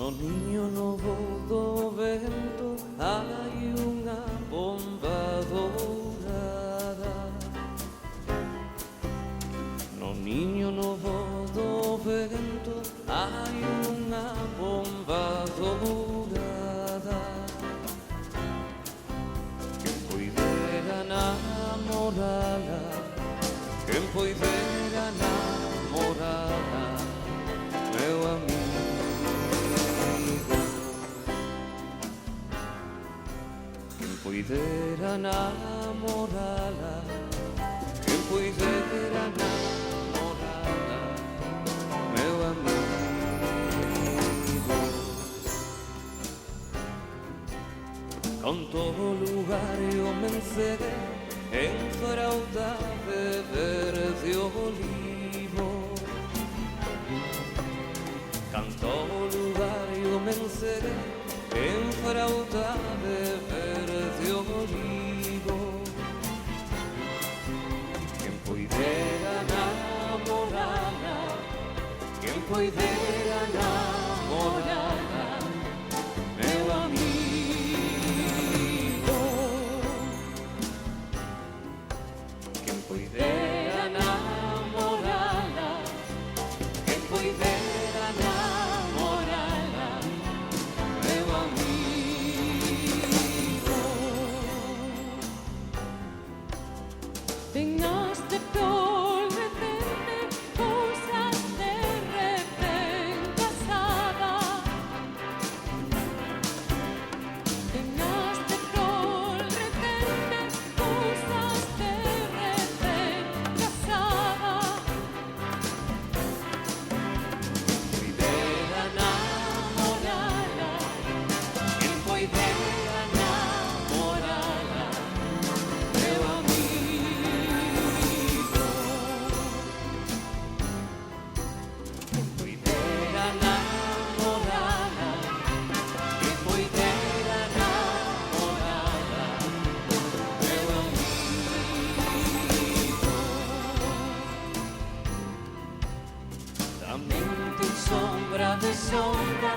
No niño, no do vento, hai unha bomba dourada. No niño, no do vento, hai unha bomba dourada. Quen poidera namorala, quen poidera namorala, meu amigo. Poidera namorala, quen poidera namorala, meu amigo. Con todo lugar eu mencede en frauda de verde olivo. Canto lugar eu mencede en frauda de verde olivo. Quen poidera namorala, quen poidera namorala, meu amigo. Quen poidera namorala, quen poidera namorala, meu amigo. Tengnaste por meterme cosas de repente pasada. Tengnaste por meterme cosas de repente pasada. Poidera namorala, quen poidera namorala, meu amigo. Quen poidera namorala, quen poidera namorala, meu amigo. Tamén ten sombra de sombra